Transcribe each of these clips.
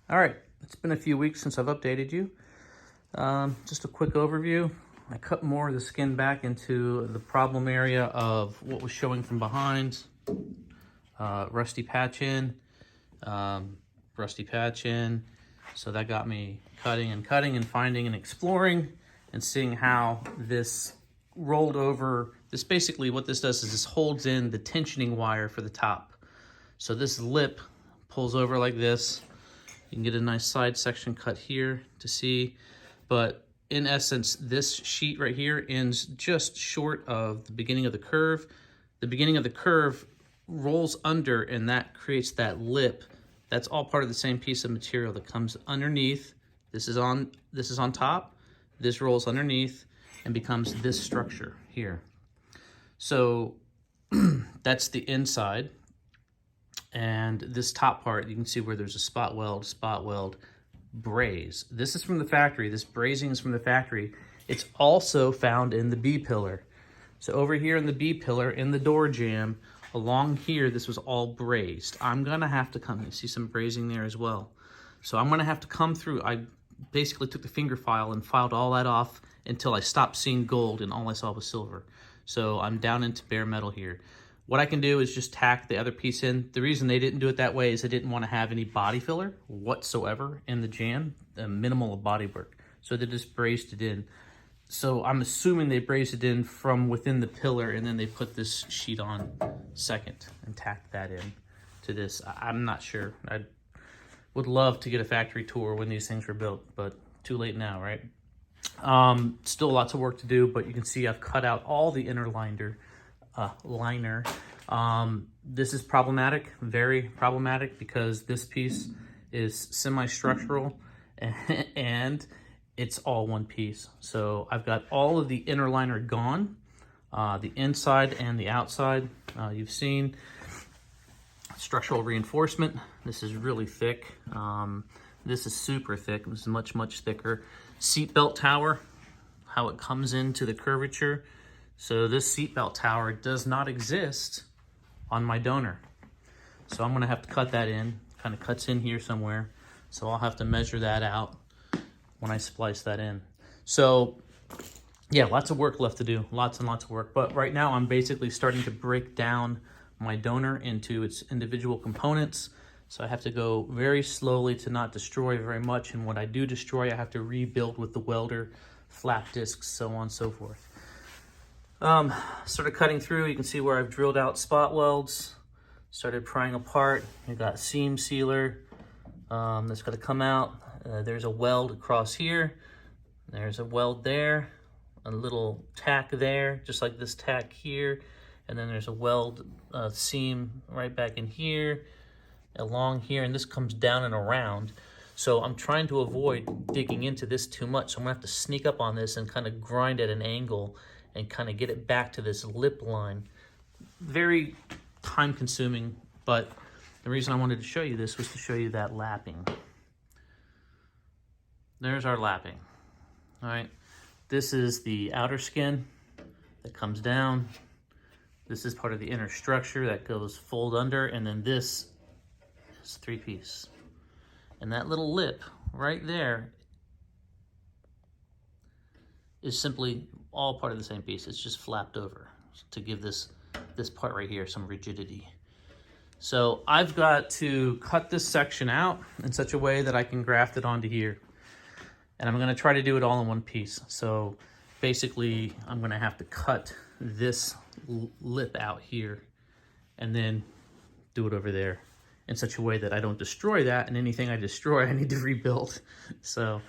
All right, it's been a few weeks since I've updated you. Just a quick overview. I cut more of the skin back into the problem area of what was showing from behind. Rusty patch in, rusty patch in. So that got me cutting and finding and exploring and seeing how this rolled over. This basically, what this does is this holds in the tensioning wire for the top. So this lip pulls over like this. You can get a nice side section cut here to see, but in essence, this sheet right here ends just short of the beginning of the curve. The beginning of the curve rolls under, and that creates that lip. That's all part of the same piece of material that comes underneath. This is on top. This rolls underneath and becomes this structure here. So that's the inside. And this top part, you can see where there's a spot weld, braze. This is from the factory. This brazing is from the factory. It's also found in the B pillar. So over here in the B pillar, in the door jamb, along here, this was all brazed. I'm gonna have to come, you see some brazing there as well. So I'm gonna have to come through. I basically took the finger file and filed all that off until I stopped seeing gold and all I saw was silver. So I'm down into bare metal here. What I can do is just tack the other piece in. The reason they didn't do it that way is they didn't want to have any body filler whatsoever in the jamb, minimal of body work. So they just brazed it in. So I'm assuming they brazed it in from within the pillar, and then they put this sheet on second and tacked that in to this. I'm not sure. I would love to get a factory tour when these things were built, but too late now, right? Still lots of work to do, but you can see I've cut out all the inner liner. This is problematic, very problematic, because this piece is semi-structural and it's all one piece. So I've got all of the inner liner gone, the inside and the outside. You've seen structural reinforcement. This is really thick. This is super thick. This is much, much thicker. Seatbelt tower, how it comes into the curvature. So this seatbelt tower does not exist on my donor. So I'm gonna have to cut that in, kind of cuts in here somewhere. So I'll have to measure that out when I splice that in. So yeah, lots of work left to do, lots and lots of work. But right now I'm basically starting to break down my donor into its individual components. So I have to go very slowly to not destroy very much. And what I do destroy, I have to rebuild with the welder, flap discs, so on and so forth. Started cutting through. You can see where I've drilled out spot welds. Started prying apart. You got seam sealer that's got to come out. There's a weld across here. There's a weld there. A little tack there, just like this tack here. And then there's a weld seam right back in here, along here, and this comes down and around. So I'm trying to avoid digging into this too much. So I'm gonna have to sneak up on this and kind of grind at an angle and kind of get it back to this lip line. Very time consuming, but the reason I wanted to show you this was to show you that lapping. There's our lapping, all right? This is the outer skin that comes down. This is part of the inner structure that goes fold under, and then this is three-piece. And that little lip right there is simply all part of the same piece. It's just flapped over to give this part right here some rigidity. So I've got to cut this section out in such a way that I can graft it onto here. And I'm gonna try to do it all in one piece. So basically I'm gonna have to cut this lip out here and then do it over there in such a way that I don't destroy that, and anything I destroy I need to rebuild. So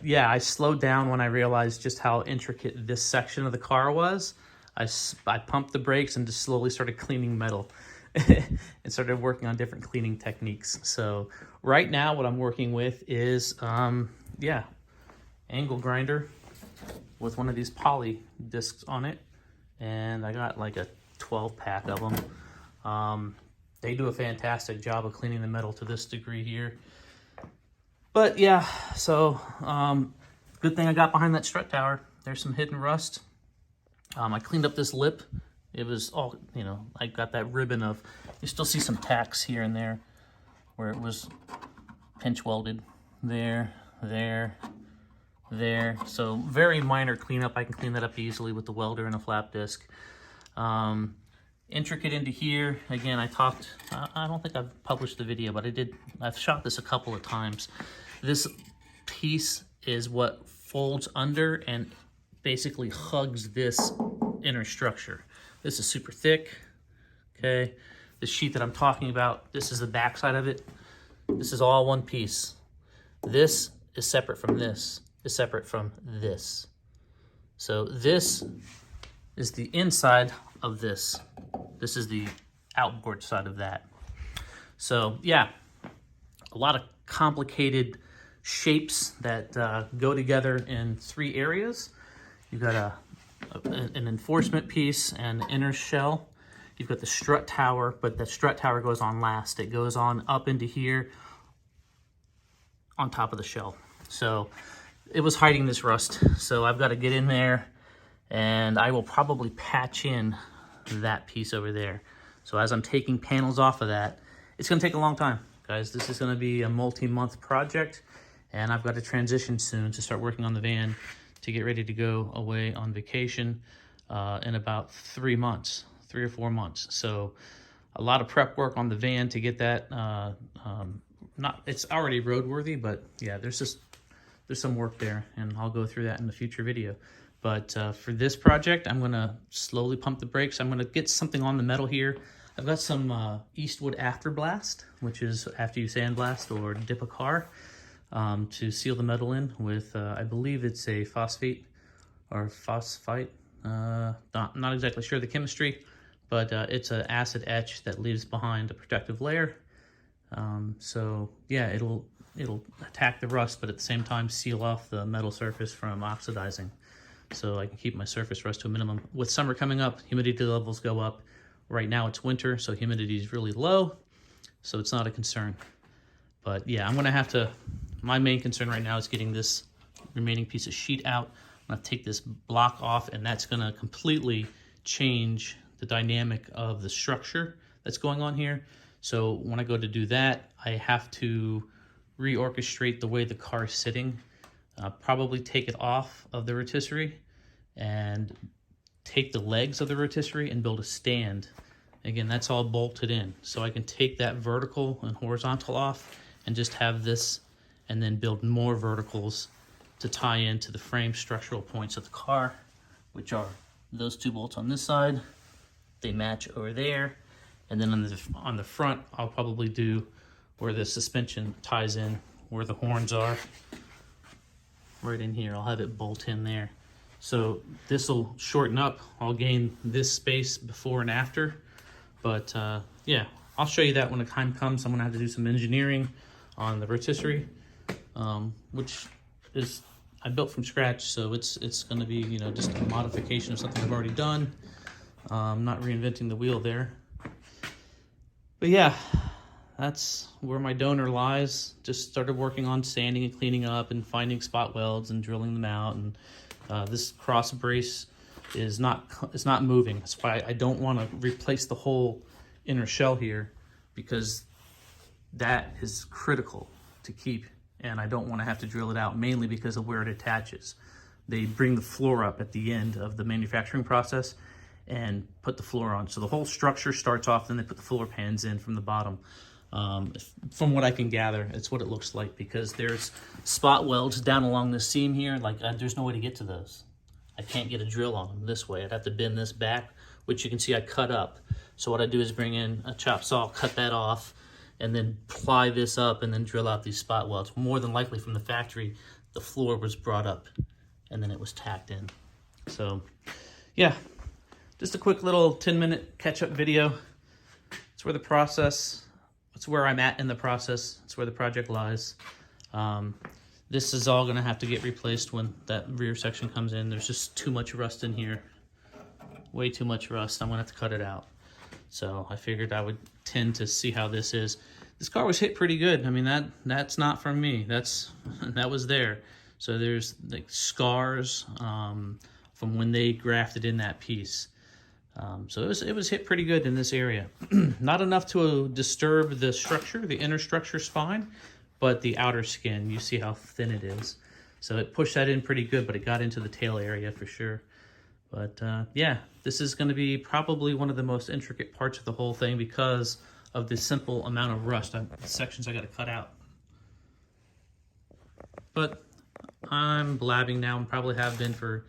yeah, I slowed down when I realized just how intricate this section of the car was. I pumped the brakes and just slowly started cleaning metal and started working on different cleaning techniques. So right now what I'm working with is, yeah, angle grinder with one of these poly discs on it. And I got like a 12 pack of them. They do a fantastic job of cleaning the metal to this degree here. But yeah, so good thing I got behind that strut tower. There's some hidden rust. I cleaned up this lip. It was all, you know, I got that ribbon of, you still see some tacks here and there where it was pinch welded there, there, there. So very minor cleanup. I can clean that up easily with the welder and a flap disc. Intricate into here. Again, I don't think I've published the video, but I've shot this a couple of times. This piece is what folds under and basically hugs this inner structure. This is super thick, okay? The sheet that I'm talking about, this is the back side of it. This is all one piece. This is separate from this, is separate from this. So this is the inside of this. This is the outboard side of that. So yeah, a lot of complicated shapes that go together in 3 areas. You've got an enforcement piece and inner shell. You've got the strut tower, but the strut tower goes on last. It goes on up into here on top of the shell. So it was hiding this rust. So I've got to get in there, and I will probably patch in that piece over there. So as I'm taking panels off of that, it's going to take a long time, guys. This is going to be a multi-month project, and I've got to transition soon to start working on the van to get ready to go away on vacation in about 3 months, 3 or 4 months. So a lot of prep work on the van to get that. It's already roadworthy, but yeah, there's some work there, and I'll go through that in the future video. But for this project, I'm gonna slowly pump the brakes. I'm gonna get something on the metal here. I've got some Eastwood Afterblast, which is after you sandblast or dip a car, to seal the metal in with, I believe it's a phosphate or phosphite. Not exactly sure the chemistry, but it's an acid etch that leaves behind a protective layer. So yeah, it'll attack the rust, but at the same time seal off the metal surface from oxidizing. So I can keep my surface rust to a minimum. With summer coming up, humidity levels go up. Right now it's winter, so humidity is really low, so it's not a concern. But yeah, I'm gonna have to, my main concern right now is getting this remaining piece of sheet out. I'm gonna take this block off, and that's gonna completely change the dynamic of the structure that's going on here. So when I go to do that, I have to reorchestrate the way the car is sitting. Probably take it off of the rotisserie and take the legs of the rotisserie and build a stand. Again, that's all bolted in. So I can take that vertical and horizontal off and just have this, and then build more verticals to tie into the frame structural points of the car, which are those 2 bolts on this side. They match over there. And then on the front, I'll probably do where the suspension ties in, where the horns are. Right in here, I'll have it bolt in there. So this will shorten up. I'll gain this space before and after. But yeah, I'll show you that when the time comes. I'm gonna have to do some engineering on the rotisserie, which is I built from scratch. So it's gonna be, you know, just a modification of something I've already done. I'm not reinventing the wheel there. But yeah, that's where my donor lies. Just started working on sanding and cleaning up and finding spot welds and drilling them out. And this cross brace is not moving. That's why I don't want to replace the whole inner shell here, because that is critical to keep, and I don't want to have to drill it out, mainly because of where it attaches. They bring the floor up at the end of the manufacturing process and put the floor on. So the whole structure starts off, then they put the floor pans in from the bottom. From what I can gather, it's what it looks like, because there's spot welds down along the seam here. Like there's no way to get to those. I can't get a drill on them this way. I'd have to bend this back, which you can see I cut up. So what I do is bring in a chop saw, cut that off, and then ply this up and then drill out these spot welds. More than likely from the factory, the floor was brought up and then it was tacked in. So yeah, just a quick little 10-minute catch-up video. It's where the process, it's where I'm at in the process. It's where the project lies. This is all gonna have to get replaced when that rear section comes in. There's just too much rust in here. Way too much rust. I'm gonna have to cut it out. So I figured I would tend to see how this is. This car was hit pretty good. I mean, that's not from me. That was there. So there's like scars from when they grafted in that piece. So it was hit pretty good in this area. Not enough to disturb the structure. The inner structure's fine, but the outer skin, you see how thin it is. So it pushed that in pretty good, but it got into the tail area for sure. But yeah, this is going to be probably one of the most intricate parts of the whole thing because of the simple amount of rust. Sections I got to cut out. But I'm blabbing now and probably have been for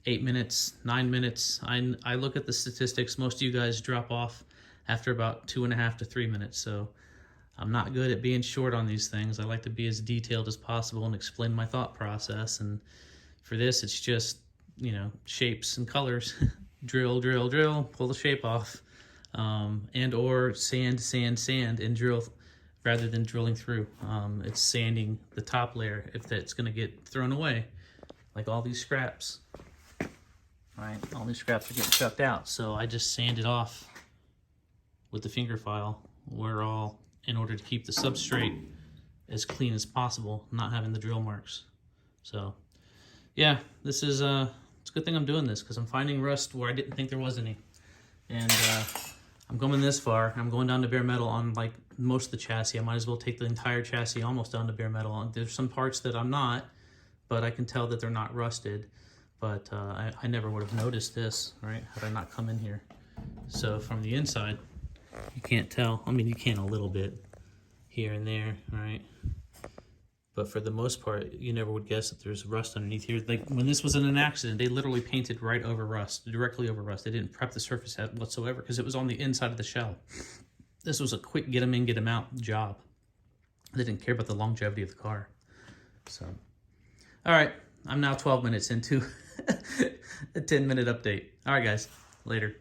8 minutes, 9 minutes. I look at the statistics. Most of you guys drop off after about 2.5 to 3 minutes. So I'm not good at being short on these things. I like to be as detailed as possible and explain my thought process. And for this, it's just, you know, shapes and colors. Drill, drill, drill, pull the shape off. And or sand, sand, sand, and drill rather than drilling through. It's sanding the top layer if that's going to get thrown away, like all these scraps. All right, all these scraps are getting chucked out, so I just sand it off with the finger file. We're all in order to keep the substrate as clean as possible, not having the drill marks. So yeah, this is it's a good thing I'm doing this because I'm finding rust where I didn't think there was any. And I'm going this far. I'm going down to bare metal on like most of the chassis. I might as well take the entire chassis almost down to bare metal. And there's some parts that I'm not, but I can tell that they're not rusted. But I never would have noticed this, right, had I not come in here. So from the inside, you can't tell. I mean, you can a little bit here and there, right? But for the most part, you never would guess that there's rust underneath here. Like when this was in an accident, they literally painted right over rust, directly over rust. They didn't prep the surface whatsoever because it was on the inside of the shell. This was a quick get them in, get them out job. They didn't care about the longevity of the car. So, all right, I'm now 12 minutes into a 10-minute update. All right, guys, later.